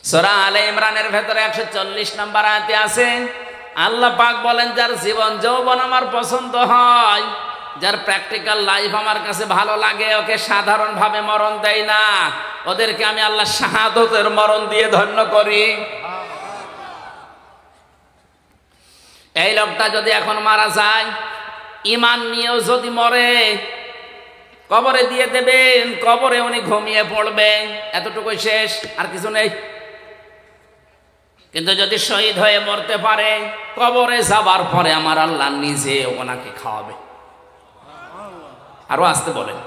সূরা আলে ইমরানের ভেতরে 140 নম্বর আয়াতে আছে, আল্লাহ পাক বলেন, যার জীবন যৌবন আমার পছন্দ হয়, যার প্র্যাকটিক্যাল লাইফ আমার কাছে ভালো লাগে, ওকে সাধারণভাবে মরণ দেয় না, ওদেরকে আমি আল্লাহ শাহাদতের মরণ দিয়ে ধন্য করি। এই লোকটা যদি এখন মারা যায়, ঈমান নিয়েও যদি মরে, কবরে দিয়ে দেবেন, কবরে উনি ঘুমিয়ে পড়বে, এতটুকুই শেষ, আর কিছু নেই। কিন্তু যদি শহীদ হয়ে মরতে পারে, কবরে যাবার পরে আমার আল্লাহ নিজে ওনাকে খাওয়াবে। আরো আসতে বলেন,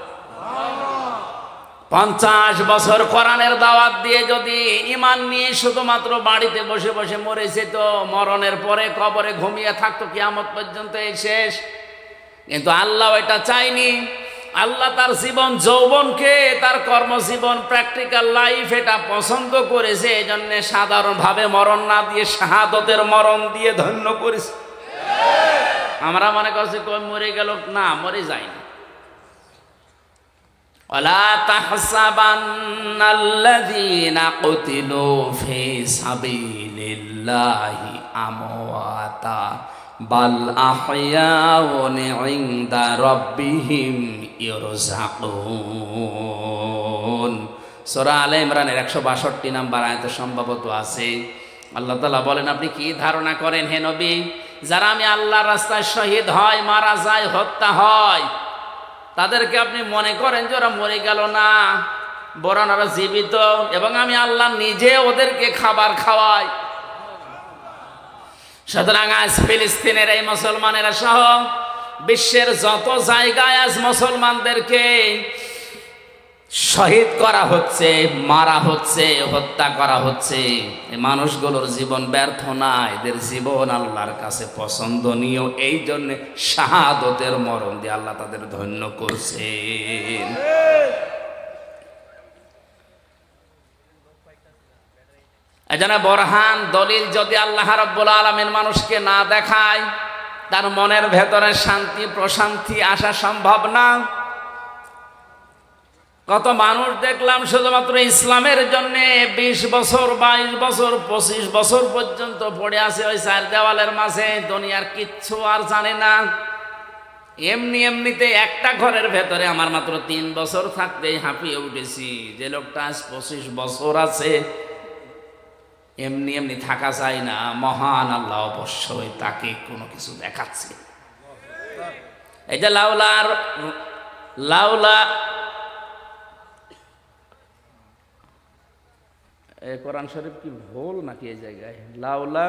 50 বছর কোরআনের দাওয়াত দিয়ে যদি ঈমান নিয়ে শুধুমাত্র বাড়িতে বসে বসে মরেছে, তো মরণের পরে কবরে ঘুমিয়ে থাকতো কিয়ামত পর্যন্ত, এই শেষ। কিন্তু আল্লাহ এটা চাইনি। আল্লাহ তার জীবন যৌবনকে, তার কর্মজীবন, প্র্যাকটিক্যাল লাইফ এটা পছন্দ করেছে, এই জন্য সাধারণভাবে মরণ না দিয়ে শাহাদতের মরণ দিয়ে ধন্য করেছে। আমরা মনে করছি কই মরে গেল, না, মরে যায়নি। ওয়ালা তাহসাবান্নাল্লাযীনা কুতিলু ফি সাবিলিল্লাহি আমওয়াতা বাল আহইয়াউন ইনদা রাব্বিহিম ইরযাকুন। সূরা আলে ইমরানের 162 নম্বর আয়াতে সম্ভবত আছে। আল্লাহ তাআলা বলেন, আপনি কি ধারণা করেন হে নবী, যারা আমি আল্লাহর রাস্তায় শহীদ হয়, মারা যায়, হত্যা হয়, তাদেরকে আপনি মনে করেন যে ওরা মরে গেল না, বরং ওরা জীবিত, এবং আমি আল্লাহ নিজে ওদেরকে খাবার খাওয়াই। সুতরাং আজ ফিলিস্তিনের এই মুসলমানেরা সহ বিশ্বের যত জায়গায় আজ মুসলমানদেরকে শহীদ করা হচ্ছে, মারা হচ্ছে, হত্যা করা হচ্ছে, এই মানুষগুলোর জীবন ব্যর্থ না, এদের জীবন আল্লাহর কাছে পছন্দনীয়, এই জন্য শাহাদতের মরণ দিয়ে আল্লাহ তাদের ধন্য করছেন। এজন্য বরহান, দলিল যদি আল্লাহ রাব্বুল আলামিন মানুষকে না দেখায়, তার মনের ভেতরে শান্তি প্রশান্তি আসা সম্ভব না। কত মানুষ দেখলাম শুধুমাত্র ইসলামের জন্য 20 বছর, 22 বছর, 25 বছর পর্যন্ত পড়ে আছে ওই চার দেওয়ালের মাঝে, দুনিয়ার কিচ্ছু আর জানে না। এমনিতে একটা ঘরের ভেতরে আমার মাত্র 3 বছর থাকতেই হাঁপিয়ে উঠেছি। যে লোকটা আজ 25 বছর আছে, এমনি থাকা যায় না। মহান আল্লাহ অবশ্যই তাকে কোনো কিছু দেখাচ্ছে। এই যে লাউলা কোরআন শরীফ কি ভুল নাকি এই জায়গায়? লাউলা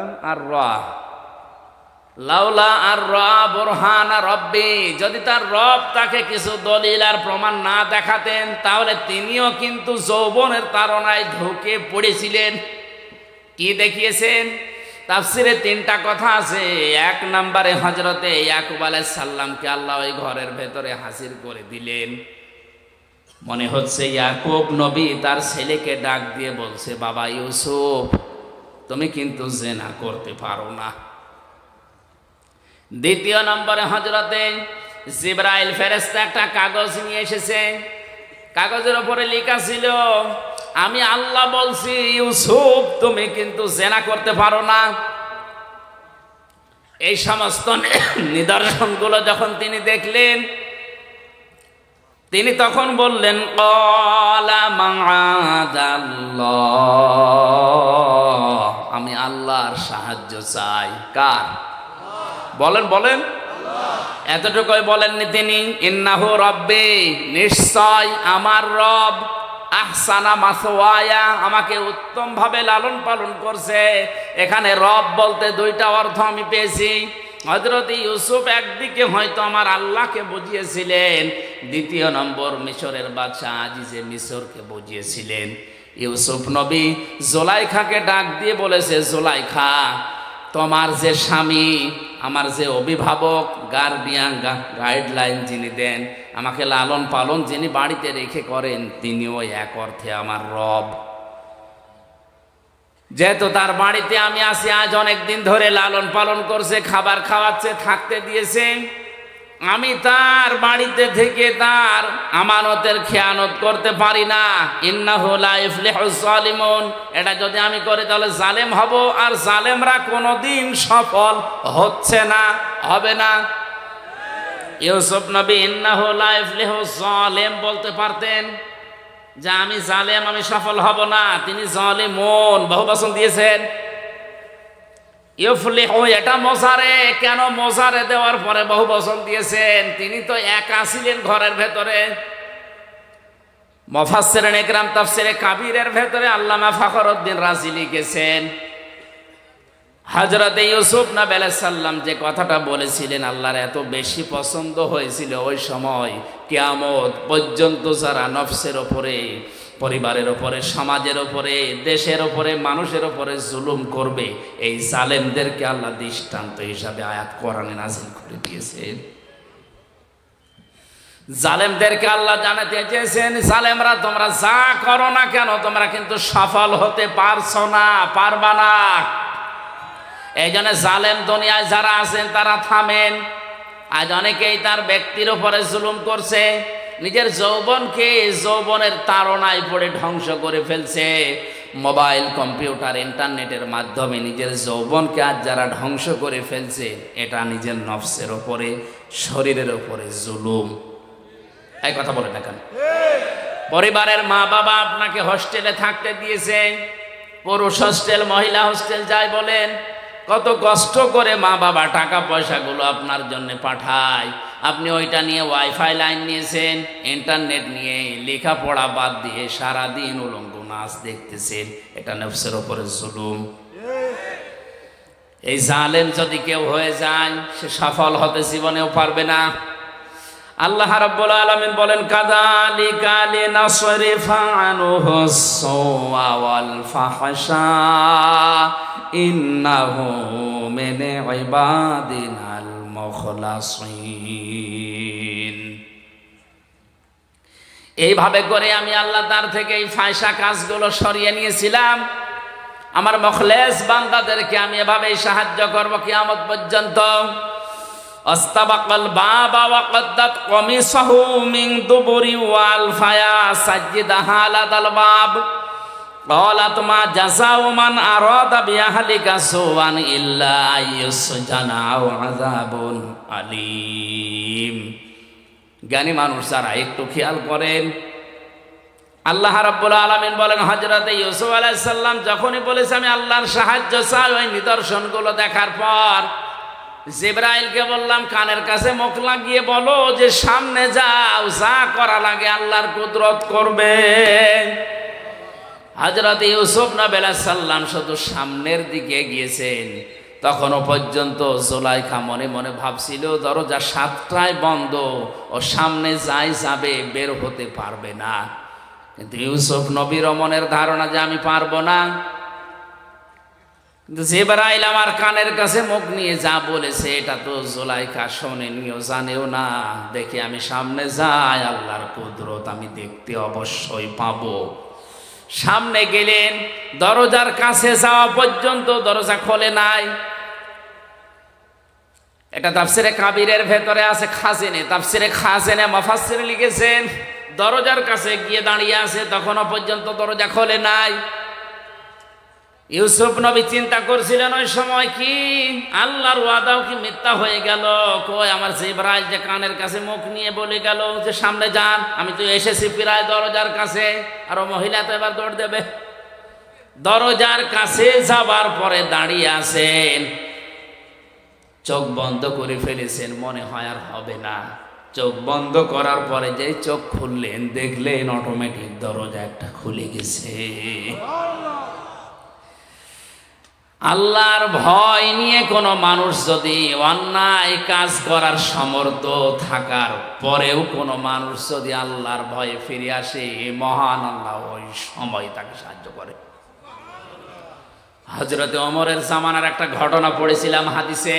আর রা বুরহানা রব্বি, যদি তার রব তাকে কিছু দলিল আর প্রমাণ না দেখাতেন, তাহলে তিনিও কিন্তু যৌবনের তাড়নায় ঢুকে পড়েছিলেন। কি দেখিয়েছেন? তাফসিরে 3টা কথা আছে। 1 নম্বরে হযরতে ইয়াকুব আলাইহিস সালামকে আল্লাহ ওই ঘরের ভেতরে হাজির করে দিলেন। মনে হচ্ছে ইয়াকুব নবী তার ছেলেকে ডাক দিয়ে বলছে, বাবা ইউসুফ, তুমি কিন্তু জিনা করতে পারো না। 2 নম্বরে হযরতে জিবরাইল ফেরেশতা একটা কাগজ নিয়ে এসেছে। কাগজের উপরে লেখা ছিল, আমি আল্লাহ বলছি ইউসুফ তুমি কিন্তু জিনা করতে পারো না। এই সমস্ত নিদর্শনগুলো যখন তিনি দেখলেন, তিনি তখন বললেন, ক্বালা মাআযাল্লাহ, আমি আল্লাহর সাহায্য চাই। কার? বলেন এতটুকুই বলেননি তিনি, ইন্নাহু রাব্বি, নিশ্চয় আমার রব, আহসানা মাসওয়ায়া, আমাকে উত্তম ভাবে লালন পালন করছে। এখানে রব বলতে 2টা অর্থ আমি পেয়েছি। হযরত ইউসুফ একদিকে হয়তো আমার আল্লাহকে বুঝিয়েছিলেন, 2 নম্বর মিশরের বাদশা আজিজে মিশরকে বুঝিয়েছিলেন। ইউসুফ নবী জুলাইখাকে ডাক দিয়ে বলেছে, জুলাইখা, তোমার যে স্বামী, আমার যে অভিভাবক, গার্ডিয়ান, গাইডলাইন যিনি দেন, আমাকে লালন পালন যিনি বাড়িতে রেখে করেন, তিনিও এক অর্থে আমার রব। যেহেতু তার বাড়িতে আমি আছি, আজ অনেক দিন ধরে লালন পালন করছে, খাবার খাওয়াচ্ছে, থাকতে দিয়েছে, আমি তার বাড়িতে থেকে তার আমানতের খেয়ানত করতে পারি না। ইন্নাহু লা ইফলিহুজ জালিমুন, এটা যদি আমি করি তাহলে জালেম হব, আর জালেমরা কোনোদিন সফল হচ্ছে না, হবে না। ইউসুফ নবী ইন্নাহু লা ইফলিহুজ জালিম বলতে পারতেন যে আমি জালেম, আমি সফল হব না। তিনি জালিমুন বহু বচন দিয়েছেন। ইউফলিহু এটা মোজারে, কেন মোজারে দেওয়ার পরে বহু বচন দিয়েছেন? তিনি তো একা ছিলেন ঘরের ভেতরে। মুফাসসিরিন ইকরাম তাফসিরে কাবীরের ভেতরে আল্লামা ফখরউদ্দীন রাজি লিখেছেন, হযরত ইউসুফ নবী আলাইহিস সালাম যে কথাটা বলেছিলেন আল্লাহর এত বেশি পছন্দ হয়েছিল, ওই সময় কিয়ামত পর্যন্ত যারা নফসের উপরে, পরিবারের উপরে, সমাজের উপরে, দেশের উপরে, মানুষের উপরে জুলুম করবে, এই জালেমদেরকে আল্লাহ দৃষ্টান্ত হিসাবে আয়াত কোরআনে নাযিল করে দিয়েছেন। জালেমদেরকে আল্লাহ জানাতে চেয়েছেন, জালেমরা তোমরা যা করো না কেন তোমরা কিন্তু সফল হতে পারছো না, পারবা না। এই জন্য জালেম দুনিয়ায় যারা আছেন তারা থামেন। আজ অনেকেই তার ব্যক্তির উপরে জুলুম করছে, নিজের যৌবনকে যৌবনের তাড়নায় পড়ে ধ্বংস করে ফেলছে। মোবাইল, কম্পিউটার, ইন্টারনেটের মাধ্যমে নিজের যৌবনকে আজ যারা ধ্বংস করে ফেলছে, এটা নিজের নফসের ওপরে, শরীরের ওপরে জুলুম। এই কথা বলে না কেন? পরিবারের মা বাবা আপনাকে হোস্টেলে থাকতে দিয়েছে, পুরুষ হোস্টেল, মহিলা হোস্টেল যাই বলেন, কত কষ্ট করে মা বাবা টাকা পয়সাগুলো আপনার জন্য পাঠায়। আপনি ওইটা নিয়ে ওয়াইফাই লাইন নিয়েছেন, ইন্টারনেট নিয়ে লেখাপড়া বাদ দিয়ে সারাদিন উলঙ্গ নাচ দেখতেছেন, এটা নফসের ওপরে জুলুম। এই জালেম যদি কেউ হয়ে যায়, সে সফল হতে জীবনেও পারবে না। আল্লাহ রাব্বুল আলামিন বলেন, কাযালিকা লিনাসরিফা আনহুস সুওয়া ওয়াল ফাহশা ইন্নাহু মিন ইবাদিনাল মুখলাসিন। এইভাবে করে আমি আল্লাহ তার থেকে এই ফায়সা কাজগুলো সরিয়ে নিয়েছিলাম। আমার মুখলেস বান্দাদেরকে আমি এভাবেই সাহায্য করব কিয়ামত পর্যন্ত। আস্তাবাকাল বাবা ওয়া কদ্দাত কমিসাহু মিন দুবুরি ওয়াল ফায়া সাজ্জিদাহা আলাল বাব ক্বালাত মা জাযাউ মান আরাদা বিআহলিকা সুআন ইল্লা আইয়ুসজানা আও আযাবুন আলীম। জ্ঞানী মানুষ যারা একটু খেয়াল করেন, আল্লাহ রাব্বুল আলামিন বলেন, হযরত ইউসুফ আলাইহিস সালাম যখনই বলেছে আমি আল্লাহর সাহায্য চাই, ওই নিদর্শনগুলো দেখার পর জিবরাইলকে বললাম কানের কাছে মুখ লাগিয়ে বলো যে সামনে যাও, যা করা লাগে আল্লাহর কুদরত করবে। হযরত ইউসুফ নবী আলাইহিস সালাম শুধু সামনের দিকে গিয়েছেন। তখনও পর্যন্ত জুলাইখা মনে মনে ভাবছিল দরজা 7টায় বন্ধ, ও সামনে যাই যাবে, বের হতে পারবে না। কিন্তু ইউসুফ নবীর মনের ধারণা যে আমি পারবো না। কিন্তু জিবরাইল আমার কানের কাছে মুখ নিয়ে যা বলেছে এটা তো জুলাইখা শোনেনিও, জানেও না। দেখি আমি সামনে যাই, আল্লাহর কুদরত আমি দেখতে অবশ্যই পাবো। সামনে গেলেন, দরজার কাছে যাওয়া পর্যন্ত দরজা খোলে নাই। এটা তাফসিরে কাবীরের ভেতরে আছে, খাজিনে তাফসিরে খাজিনে মুফাসসির লিখেছেন দরজার কাছে গিয়ে দাঁড়িয়ে আছে, তখনও পর্যন্ত দরজা খোলে নাই। ইউসুফ নবী চিন্তা করছিলেন ওই সময় কি আল্লাহর ওয়াদাও কি মিথ্যা হয়ে গেল? কই আমার জিবরাইল যে কানের কাছে মুখ নিয়ে বলে গেল যে সামনে যান, আমি তো এসেছি প্রায় দরজার কাছে, আর মহিলা তো এবার দৌড় দেবে। দরজার কাছে যাবার পরে দাঁড়িয়ে আছেন, চোখ বন্ধ করে ফেলেছেন, মনে হয় আর হবে না। চোখ বন্ধ করার পরে যে চোখ খুললেন, দেখলেন অটোমেটিক দরজা একটা খুলে গেছে। আল্লাহর ভয় নিয়ে কোনো মানুষ যদি অন্যায় কাজ করার সামর্থ্য থাকার পরেও কোনো মানুষ যদি আল্লাহর ভয়ে ফিরে আসে, মহান আল্লাহ ওই সময় তাকে সাহায্য করে। হযরতে ওমরের জামানার একটা ঘটনা পড়েছিলাম হাদিসে।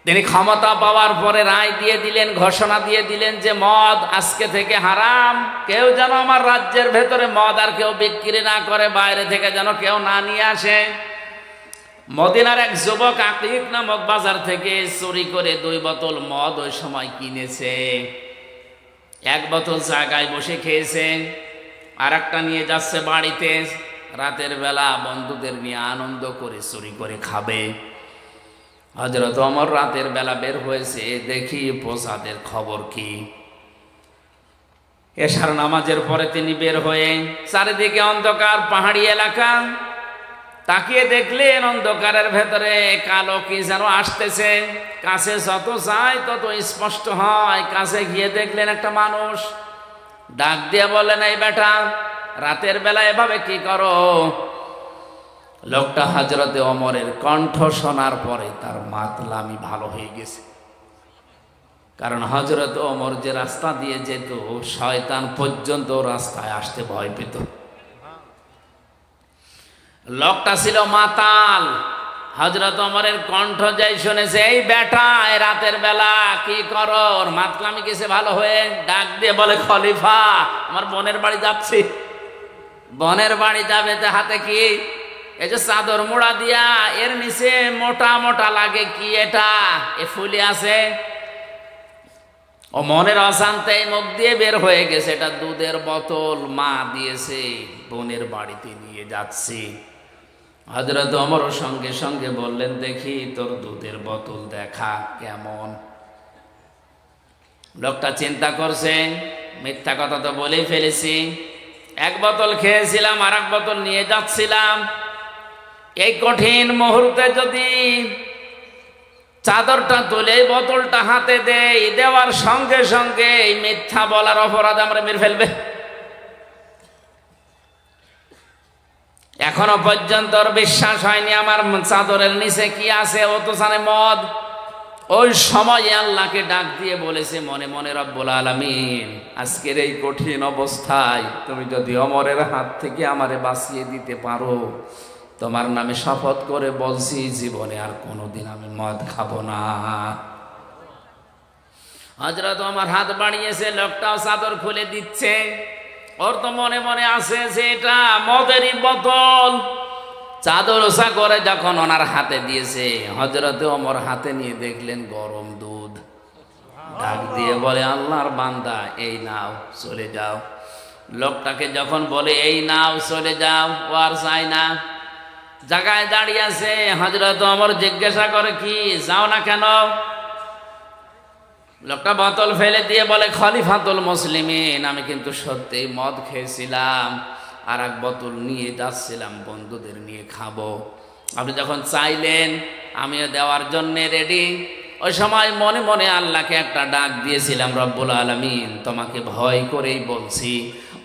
তিনি ক্ষমতা পাওয়ার পরে রায় দিয়ে দিলেন, ঘোষণা দিয়ে দিলেন যে মদ আজকে থেকে হারাম। কেউ যেন আমার রাজ্যের ভেতরে মদ আর কেউ বিক্রি না করে, বাইরে থেকে যেন কেউ না নিয়ে আসে। মদিনার এক যুবক আকিক নামক বাজার থেকে চুরি করে 2 বোতল মদ ওই সময় কিনেছে। 1 বোতল জায়গায় বসে খেয়েছে, আর একটা নিয়ে যাচ্ছে বাড়িতে। রাতের বেলা বন্ধুদের নিয়ে আনন্দ করে চুরি করে খাবে। হযরত ওমর রাতের বেলা বের হয়েছে, দেখি প্রসাদের খবর কি। এশার নামাজের পরে তিনি বের হয়ে, চারিদিকে অন্ধকার, পাহাড়ি এলাকা। তাকিয়ে দেখলেন অন্ধকারের ভেতরে কালো কি যেন আসতেছে। কাছে যত যায় তত স্পষ্ট হয়। কাছে গিয়ে দেখলেন একটা মানুষ। ডাক দিয়ে বলেন, এই বেটা, রাতের বেলা এভাবে কি করো? লোকটা হযরতে ওমরের কণ্ঠ শোনার পরে তার মাতলামি ভালো হয়ে গেছে। কারণ হযরত ওমর যে রাস্তা দিয়ে যেত, শয়তান পর্যন্ত রাস্তায় আসতে ভয় পেত। লোকটা ছিল মাতাল। হযরত ওমরের কণ্ঠ যাই শুনেছে, এই বেটা, রাতের বেলা কি করো? ওর মাতলামি গেছে ভালো হয়ে। ডাক দিয়ে বলে, খলিফা, আমার বোনের বাড়ি যাচ্ছি। বোনের বাড়ি যাবে, তে হাতে কি? এই যে চাদর মোড়া দিয়া, এর নিচে মোটা মোটা লাগে কি এটা? এ ফুলে আছে। ও মনের অশান্তি মুখ দিয়ে বের হয়ে গেছে, এটা দুধের বোতল মা দিয়েছে, বোনের বাড়িতে নিয়ে যাচ্ছি। হযরত ওমর সঙ্গে সঙ্গে বললেন, দেখি তোর দুধের বোতল দেখা কেমন। লোকটা চিন্তা করছে, মিথ্যা কথা তো বলেই ফেলেছি। 1 বোতল খেয়েছিলাম, আর 1 বোতল নিয়ে যাচ্ছিলাম। এই কঠিন মুহূর্তে যদি চাদরটা তুলে বোতলটা হাতে দেই, দেওয়ার সঙ্গে সঙ্গে এই মিথ্যা বলার অপরাধ আমরা মেরে ফেলবে। এখনো পর্যন্ত ওর বিশ্বাস হয়নি আমার চাদরের নিচে কি আছে। ও তো জানে মদ। ওই সময় আল্লাহকে ডাক দিয়ে বলেছে মনে মনে, রব্বুল আলামিন, আজকের এই কঠিন অবস্থায় তুমি যদি ওমরের হাত থেকে আমারে বাঁচিয়ে দিতে পারো, তোমার নামে শপথ করে বলছি, জীবনে আর কোনোদিন আমি মদ খাবো না। হযরত ওমর হাত বাড়িয়েছে, লোকটাও চাদর খুলে দিচ্ছে। ওর তো মনে মনে আছে যে এটা মদেরই বোতল। চাদর ওসা করে যখন ওনার হাতে দিয়েছে, হযরতে ওমর হাতে নিয়ে দেখলেন গরম দুধ। ডাক দিয়ে বলে, আল্লাহর বান্দা, এই নাও, চলে যাও। লোকটাকে যখন বলে এই নাও, চলে যাও, ও আর চাই না, জায়গায় দাঁড়িয়ে আছে। হযরত ওমর জিজ্ঞাসা করে, কি যাও না কেন? লোকটা বোতল ফেলে দিয়ে বলে, খলিফাতুল মুসলিমিন, আমি কিন্তু সত্যি মদ খেয়েছিলাম, আর 1 বোতল নিয়ে যাচ্ছিলাম বন্ধুদের নিয়ে খাবো। আপনি যখন চাইলেন আমিও দেওয়ার জন্য রেডি। ওই সময় মনে মনে আল্লাহকে একটা ডাক দিয়েছিলাম, রব্বুল আলামিন, তোমাকে ভয় করেই বলছি,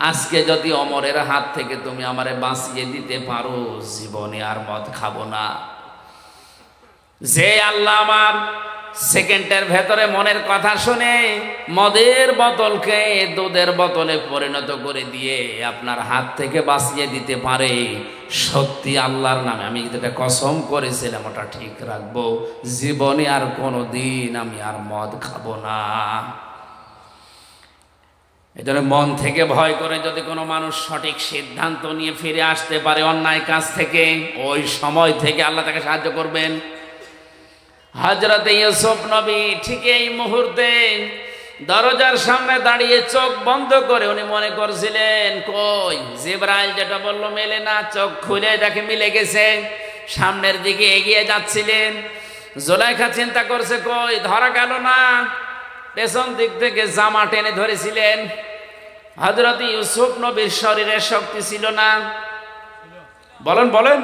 আজকে যদি ওমরের হাত থেকে তুমি আমারে বাঁচিয়ে দিতে পারো, জীবনে আর মদ খাবো না। যে আল্লাহ আমার সেকেন্ডের ভেতরে মনের কথা শুনে মদের বোতলকে দুধের বোতলে পরিণত করে দিয়ে আপনার হাত থেকে বাঁচিয়ে দিতে পারে, সত্যি আল্লাহর নামে আমি যেটা কসম করেছিলাম ওটা ঠিক রাখবো, জীবনে আর কোনো দিন আমি আর মদ খাবো না। এজন্য মন থেকে ভয় করে যদি কোনো মানুষ সঠিক সিদ্ধান্ত নিয়ে ফিরে আসতে পারে অন্যায় কাজ থেকে, ওই সময় থেকে আল্লাহ তাকে সাহায্য করবেন। হযরতে ইউসুফ নবী ঠিক এই মুহূর্তে দরজার সামনে দাঁড়িয়ে চোখ বন্ধ করে উনি মনে করছিলেন, কই জিবরাইল যেটা বললো মেলে না। চোখ খুলে দেখে মিলে গেছে। সামনের দিকে এগিয়ে যাচ্ছিলেন। জুলাইখা চিন্তা করছে, কই ধরা গেল না। পেছন দিক থেকে জামা টেনে ধরেছিলেন। হযরত ইউসুফ নবীর শরীরের শক্তি ছিল না। বলেন বলেন,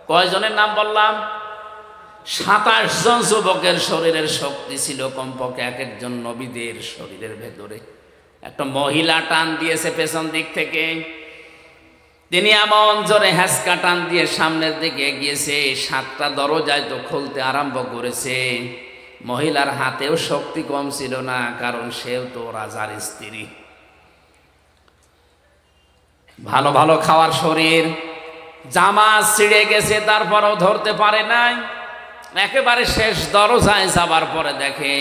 কয়জনের নাম বললাম? 27 জন যুবকের শরীরের শক্তি ছিল কমপক্ষে। এক একজন নবীদের শরীরের ভেতরে একটা মহিলা টান দিয়েছে পেছন দিক থেকে। তিনি এমন জোরে হ্যাঁচকা টান দিয়ে সামনের দিকে এগিয়েছে, 7টা দরজায় তো খুলতে আরম্ভ করেছে। মহিলার হাতেও শক্তি কম ছিল না, কারণ সেও তো রাজার স্ত্রী। ভালো ভালো খাওয়ার শরীর, জামা ছিঁড়ে গেছে, তারপরও ধরতে পারে নাই। একেবারে শেষ দরজায় যাবার পরে দেখে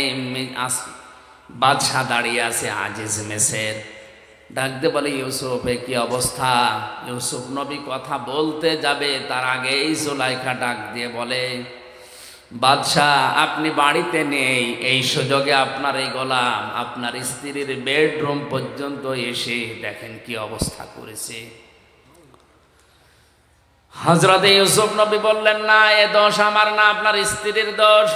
বাদশাহ দাঁড়িয়ে আছে আজিজ মেসের। ডাকতে বলে, ইউসুফ এ কি অবস্থা? ইউসুফ নবী কথা বলতে যাবে তার আগেই জুলাইখা ডাক দিয়ে বলে, বাদশাহ আপনি বাড়িতে নেই, এই সুযোগে আপনার এই গোলাম আপনার স্ত্রীর বেডরুম পর্যন্ত এসে দেখেন কি অবস্থা করেছে। হযরত ইউসুফ নবী বললেন, না, এ দোষ আমার না, আপনার স্ত্রীর দোষ।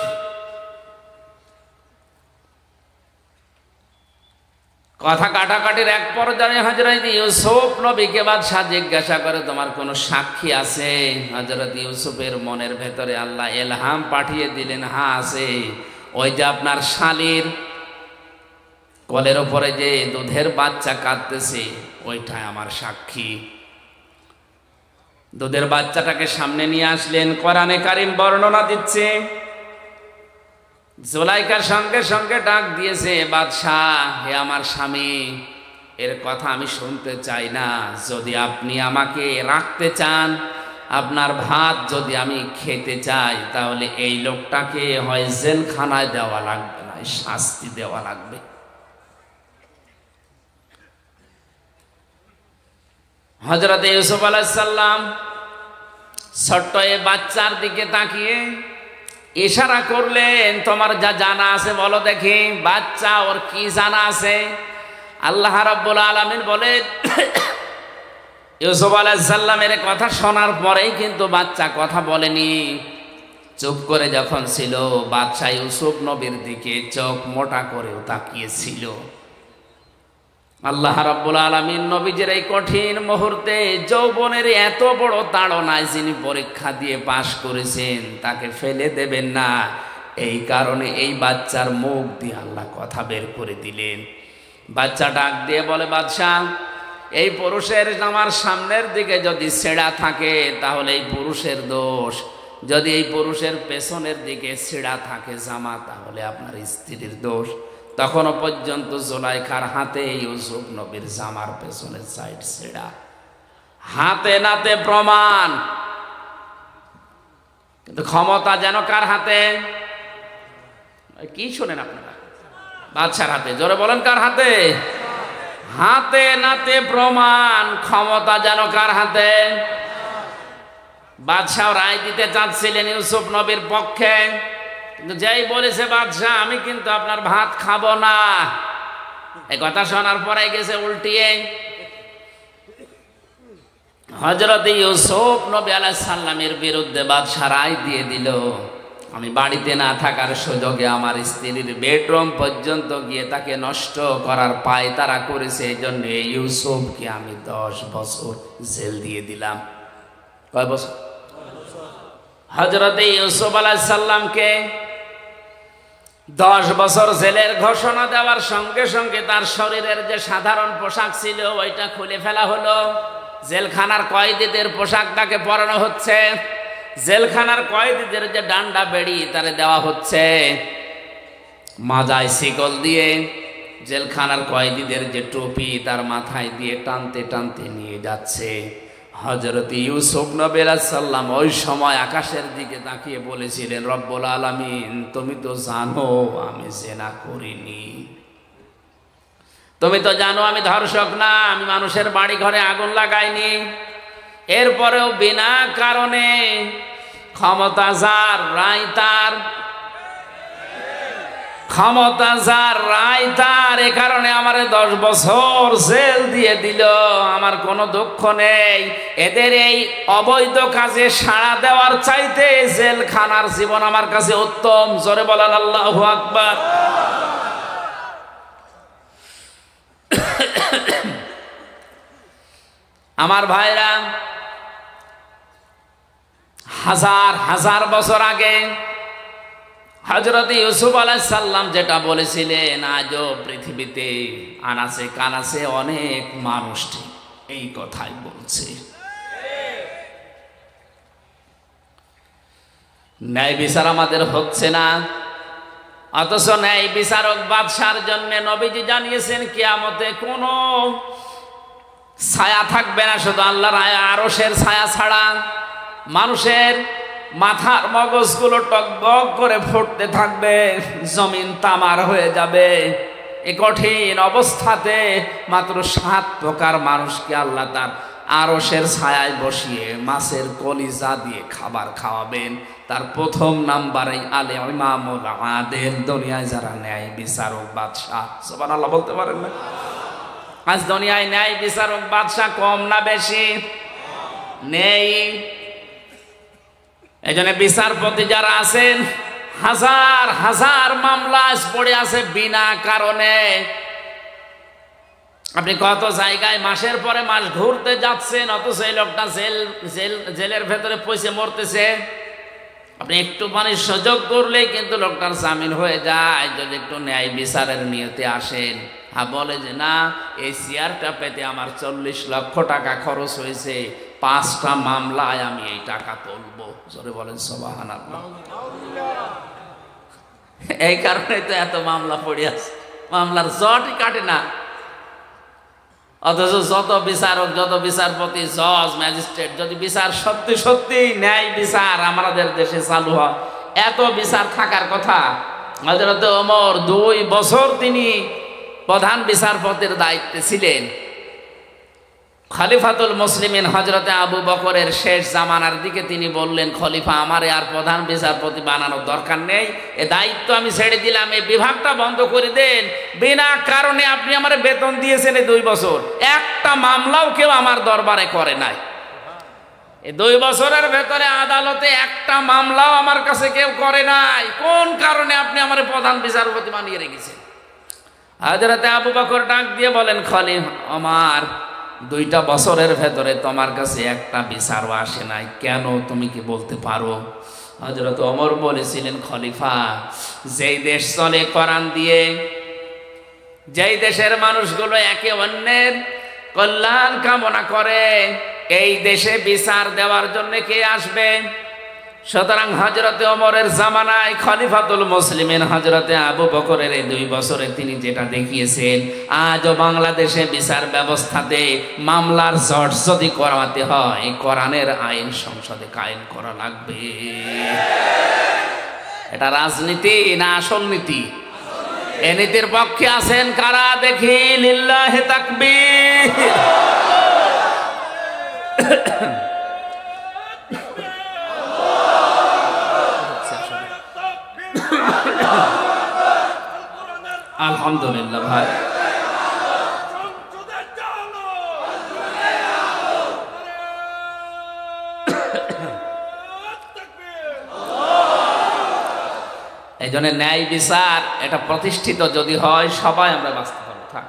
কথা কাটাকাটির এক পর্যায়ে হযরত ইউসুফ নবীকে বাদশাহ জিজ্ঞাসা করে, তোমার কোনো সাক্ষী আছে? হযরত ইউসুফের মনের ভেতরে আল্লাহ ইলহাম পাঠিয়ে দিলেন, হ্যাঁ আছে। ওই যে আপনার শালীর কোলের উপরে যে দুধের বাচ্চা কাঁদতেছে, ওইটাই আমার সাক্ষী। দুধের বাচ্চাটাকে সামনে নিয়ে আসলেন। কোরআনে কারীম বর্ণনা দিচ্ছে, জুলাইখার সঙ্গে সঙ্গে ডাক দিয়েছে, বাদশাহ হে আমার স্বামী, এর কথা আমি শুনতে চাই না। যদি আপনি আমাকে রাখতে চান, আপনার ভাত যদি আমি খেতে চাই, তাহলে এই লোকটাকে হয় জেলখানায় দেওয়া লাগবে, না শাস্তি দেওয়া লাগবে। হযরত ইউসুফ আলাইহিস সালাম ছোট্ট এই বাচ্চার দিকে তাকিয়ে ইশারা করলেন, তোমার যা জানা আছে বলো দেখি। বাচ্চা ওর কি জানা আছে? আল্লাহ রাব্বুল আলামিন বলেন, ইউসুফ আলাইহিস সালামের কথা শোনার পরেই কিন্তু বাচ্চা কথা বলেনি। চুপ করে যখন ছিল, বাদশা ইউসুফ নবীর দিকে চোখ মোটা করেও তাকিয়েছিল। আল্লাহ রাব্বুল আলামিন নবীজির এই কঠিন মুহূর্তে যৌবনের এত বড় তাড়নায় যিনি পরীক্ষা দিয়ে পাশ করেছেন, তাকে ফেলে দেবেন না। এই কারণে এই বাচ্চার মুখ দিয়ে আল্লাহ কথা বের করে দিলেন। বাচ্চা ডাক দিয়ে বলে, বাদশাহ এই পুরুষের আমার সামনের দিকে যদি ছেঁড়া থাকে তাহলে এই পুরুষের দোষ, যদি এই পুরুষের পেছনের দিকে ছেঁড়া থাকে জামা, তাহলে আপনার স্ত্রীর দোষ। তখনও পর্যন্ত জুলাইখার হাতে ইউসুফ নবীর জামার পেছনের সাইড ছেঁড়া, হাতে নাতে প্রমাণ। কিন্তু ক্ষমতা যেন কার হাতে? কি শোনেন আপনারা? বাদশার হাতে। জোরে বলেন, কার হাতে? হাতে নাতে প্রমাণ। ক্ষমতা যেন কার হাতে? বাদশাহ রায় দিতে চাচ্ছিলেন ইউসুফ নবীর পক্ষে, কিন্তু যাই বলেছে বাদশাহ, আমি কিন্তু আপনার ভাত খাবো না, এই কথা শোনার পরে গেছে উল্টিয়ে। হযরত ইউসুফ নবী আলাইহিস সালামের বিরুদ্ধে বাদশাহ রায় দিয়ে দিল, আমি বাড়িতে না থাকার সুযোগে আমার স্ত্রীর বেডরুম পর্যন্ত গিয়ে তাকে নষ্ট করার পায়তারা করেছে, এই জন্য ইউসুফকে আমি 10 বছর জেল দিয়ে দিলাম। কয় বছর? হযরত ইউসুফ আলাইহিস সালামকে 10 বছর জেলের ঘোষণা দেওয়ার সঙ্গে সঙ্গে তার শরীরের যে সাধারণ পোশাক ছিল ওইটা খুলে ফেলা হলো। জেলখানার কয়েদিদের পোশাকটাকে পরানো হচ্ছে। জেলখানার কয়েদিদের যে ডান্ডা বেড়ি তারে দেওয়া হচ্ছে। মাজায় শিকল দিয়ে জেলখানার কয়েদিদের যে টুপি তার মাথায় দিয়ে টানতে টানতে নিয়ে যাচ্ছে। হযরত ইউসুফ নবী আলাইহিস সালাম ওই সময় আকাশের দিকে তাকিয়ে বলেছিলেন, রব্বুল আলামিন তুমি তো জানো আমি জিনা করিনি, তুমি তো জানো আমি ধর্ষক না, আমি মানুষের বাড়ি ঘরে আগুন লাগাইনি। এরপরেও বিনা কারণে ক্ষমতা যার রায় তার, ক্ষমতা যার রায় তার, এ কারণে আমারে 10 বছর জেল দিয়ে দিল। আমার কোনো দুঃখ নেই। এদের এই অবৈধ কাজে সাড়া দেওয়ার চাইতে জেলখানার জীবন আমার কাছে উত্তম। জোরে বলেন আল্লাহু আকবার। আমার ভাইরা, হাজার হাজার বছর আগে হযরত ইউসুফ আলাইহিস সালাম যেটা বলেছিলেন, আজও পৃথিবীতে আনাসে কানাসে অনেক মানুষ ঠিক এই কথাই বলছে। ন্যায় বিচার আমাদের হচ্ছে না, অথচ ন্যায় বিচারক বাদশার জন্য নবীজি জানিয়েছেন কিয়ামতে কোনো ছায়া থাকবে না, শুধু আল্লাহর আরশের ছায়া ছাড়া। মানুষের মাথার মগজগুলো টকবক করে ফুটতে থাকবে, জমিন তামার হয়ে যাবে। এই কঠিন অবস্থাতে মাত্র 7 প্রকার মানুষকে আল্লাহ তার আরশের ছায়ায় বসিয়ে মাছের কলিজা দিয়ে খাবার খাওয়াবেন। তার প্রথম নাম্বারে আলে ইমামুল আদেল, দুনিয়ায় যারা ন্যায় বিচারক বাদশাহ। সুবহানাল্লাহ বলতে পারেন না? আজ দুনিয়ায় ন্যায় বিচারক বাদশাহ কম না বেশি? নেই। এই জন্য বিচারপতি যারা আছেন, হাজার হাজার মামলা পড়ে আছে বিনা কারণে। আপনি কত জায়গায় মাসের পরে মাস ঘুরতে যাচ্ছেন, অথচ এই লোকটা জেলের ভেতরে পয়সা মরতেছে। আপনি একটু পানির সুযোগ করলেই কিন্তু লোকটার জামিন হয়ে যায়, যদি একটু ন্যায় বিচারের নিয়তে আসেন। বলে যে না, এই চেয়ারটা পেতে আমার 40 লক্ষ টাকা খরচ হয়েছে, 5টা মামলায় আমি এই টাকা তুলবো। জোরে বলেন সুবহানাল্লাহ। এই কারণে তো এত মামলা পড়ে আছে, মামলার জটই কাটে না। অথচ যত বিচারক, যত বিচারপতি, জজ, ম্যাজিস্ট্রেট, যদি বিচার সত্যি সত্যি ন্যায় বিচার আমাদের দেশে চালু হয়, এত বিচার থাকার কথা। হযরত ওমর 2 বছর তিনি প্রধান বিচারপতির দায়িত্বে ছিলেন। খলিফাতুল মুসলিমিন হযরতে আবু বকরের শেষ জামানার দিকে তিনি বললেন, খলিফা আমারে আর প্রধান বিচারপতি বানানোর দরকার নেই, এ দায়িত্ব আমি ছেড়ে দিলাম, এই বিভাগটা বন্ধ করে দেন। বিনা কারণে আপনি আমারে বেতন দিয়েছেন এই 2 বছর, একটা মামলাও কেউ আমার দরবারে করে নাই। এই 2 বছরের ভেতরে আদালতে একটা মামলাও আমার কাছে কেউ করে নাই। কোন কারণে আপনি আমারে প্রধান বিচারপতি বানিয়ে রেখেছেন? হযরতে আবু বকর ডাক দিয়ে বলেন, খলিফা আমার 2টা বছরের ভেতরে তোমার কাছে একটা বিচারও আসে নাই, কেন তুমি কি বলতে পারো? হযরত ওমর বলেছিলেন, খলিফা যেই দেশ চলে কোরআন দিয়ে, যেই দেশের মানুষগুলো একে অন্যের কল্যাণ কামনা করে, এই দেশে বিচার দেওয়ার জন্য কে আসবে? সুতরাং হযরতে ওমরের জামানায় খলিফাতুল মুসলিমিন হযরতে আবু বকরের এই 2 বছরে তিনি যেটা দেখিয়েছেন, আজও বাংলাদেশে বিচার ব্যবস্থাতে মামলার জট যদি করাতে হয়, কোরআনের আইন সংসদে কায়েম করা লাগবে। এটা রাজনীতি না আসল নীতি? এই নীতির পক্ষে আছেন কারা দেখি? লিল্লাহি তাকবীর। আলহামদুলিল্লাহ ভাই, এই জন্য ন্যায় বিচার এটা প্রতিষ্ঠিত যদি হয়, সবাই আমরা বাঁচতে পারবো। থাক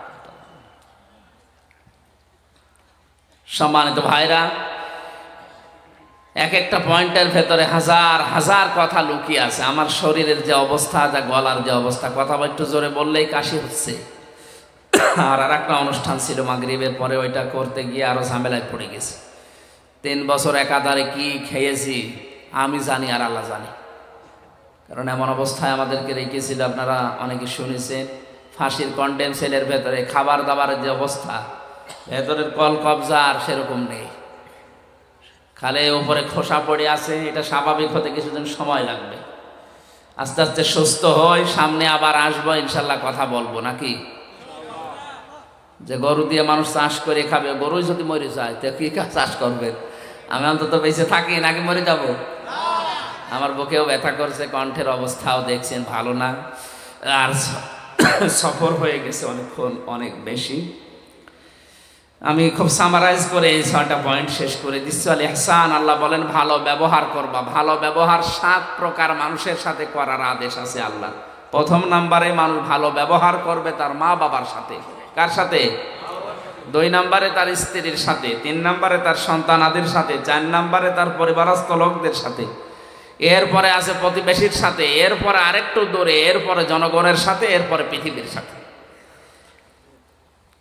সম্মানিত ভাইরা, এক একটা পয়েন্টের ভেতরে হাজার হাজার কথা লুকিয়ে আছে। আমার শরীরের যে অবস্থা, যা গলার যে অবস্থা, কথা একটু জোরে বললেই কাশি হচ্ছে। আর একটা অনুষ্ঠান ছিল মাগরিবের পরে, ওইটা করতে গিয়ে আরো ঝামেলায় পড়ে গেছে। 3 বছর একাধারে কি খেয়েছি আমি জানি আর আল্লাহ জানি। কারণ এমন অবস্থায় আমাদেরকে রেখেছিল, আপনারা অনেকে শুনেছেন, ফাঁসির কন্ডেম সেলের ভেতরে খাবার দাবারের যে অবস্থা, ভেতরের কল কবজা আর সেরকম নেই, খালে উপরে খোসা পড়ে আছে। এটা স্বাভাবিক হতে কিছুদিন সময় লাগবে, আস্তে আস্তে সুস্থ হই, সামনে আবার আসবো ইনশাল্লাহ, কথা বলবো নাকি? যে গরু দিয়ে মানুষ চাষ করে খাবে, গরুই যদি মরে যায় তো কি চাষ করবেন? আমি অন্তত বেঁচে থাকি নাকি মরে যাব? আমার বুকেও ব্যথা করছে, কণ্ঠের অবস্থাও দেখছেন ভালো না, আর সফর হয়ে গেছে অনেকক্ষণ, অনেক বেশি। আমি খুব সামারাইজ করে এই 6টা পয়েন্ট শেষ করে দিচ্ছি। আল ইহসান, আল্লাহ বলেন ভালো ব্যবহার করবা। ভালো ব্যবহার 7 প্রকার মানুষের সাথে করার আদেশ আছে আল্লাহ। প্রথম নাম্বারে মানুষ ভালো ব্যবহার করবে তার মা বাবার সাথে। কার সাথে? 2 নম্বরে তার স্ত্রীর সাথে, 3 নম্বরে তার সন্তানাদের সাথে, 4 নম্বরে তার পরিবারস্থ লোকদের সাথে, এরপরে আছে প্রতিবেশীর সাথে, এরপরে আরেকটু দূরে, এরপরে জনগণের সাথে, এরপরে পৃথিবীর সাথে।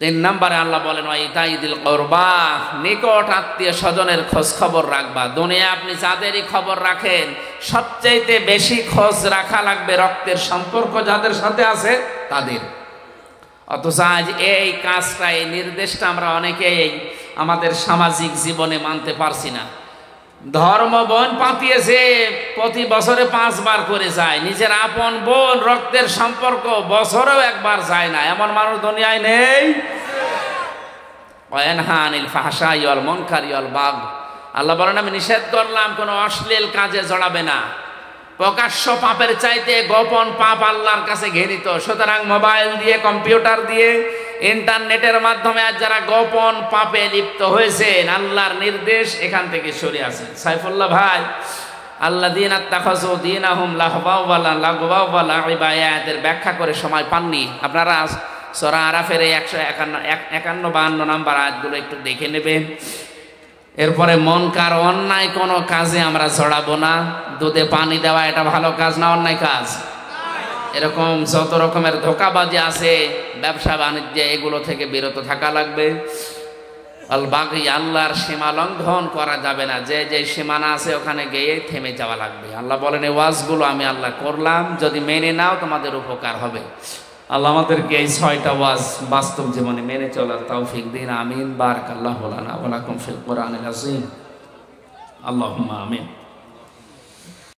3 নম্বরে আল্লাহ বলেন ওয়াইতাইদিল কুরবা, নিকট আত্মীয় স্বজনের খোঁজ খবর রাখবা। দুনিয়া আপনি যাদেরই খবর রাখেন, সবচাইতে বেশি খোঁজ রাখা লাগবে রক্তের সম্পর্ক যাদের সাথে আছে তাদের। অথচ আজ এই কাজটা, এই নির্দেশটা আমরা অনেকেই আমাদের সামাজিক জীবনে মানতে পারছি না। ধর্ম বোন পাতিয়েছে, প্রতি বছরে 5 বার করে যায়। নিজের আপন বোন রক্তের সম্পর্ক বছরেও একবার যায় না, এমন মানুষ দুনিয়ায় নেই। ওয়ানহা আনিল ফাহশাই ওয়াল মুনকারি ওয়াল বাগ, আল্লাহ বলেন আমি নিষেধ করলাম কোনো অশ্লীল কাজে জড়াবে না। প্রকাশ্য পাপের চাইতে গোপন পাপ আল্লাহর কাছে ঘৃণিত। সুতরাং মোবাইল দিয়ে, কম্পিউটার দিয়ে, ইন্টারনেটের মাধ্যমে আজ যারা গোপন পাপে লিপ্ত হয়েছেন, আল্লাহর নির্দেশ এখান থেকে সরে আসেন। সাইফুল্লাহ ভাই, আল্লাযীনা আত্তাখাযু দীনাহুম লাহওয়া ওয়া লাইবা আয়াতের ব্যাখ্যা করে সময় পাননি। আপনারা সূরা আরাফের এই 151-52 নাম্বার আয়াতগুলো একটু দেখে নেবেন। এরপরে মনকার অন্যায় কোনো কাজে আমরা জড়াবো না। দুধে পানি দেওয়া এটা ভালো কাজ না অন্যায় কাজ? এরকম যত রকমের ধোঁকাবাজি আছে ব্যবসা বাণিজ্যে, এগুলো থেকে বিরত থাকা লাগবে। আল বাগি, আল্লাহর সীমা লঙ্ঘন করা যাবে না। যে যে সীমানা আছে ওখানে গিয়ে থেমে যাওয়া লাগবে। আল্লাহ বলেন এই ওয়াজগুলো আমি আল্লাহ করলাম, যদি মেনে নাও তোমাদের উপকার হবে। আল্লাহ আমাদেরকে এই 6টা ওয়াজ বাস্তব জীবনে মেনে চলার তৌফিক দিন। আমিন। বারাকাল্লাহু লানা ওয়া লাকুম ফিল কুরআনিল আযীম। আল্লাহুম্মা আমিন।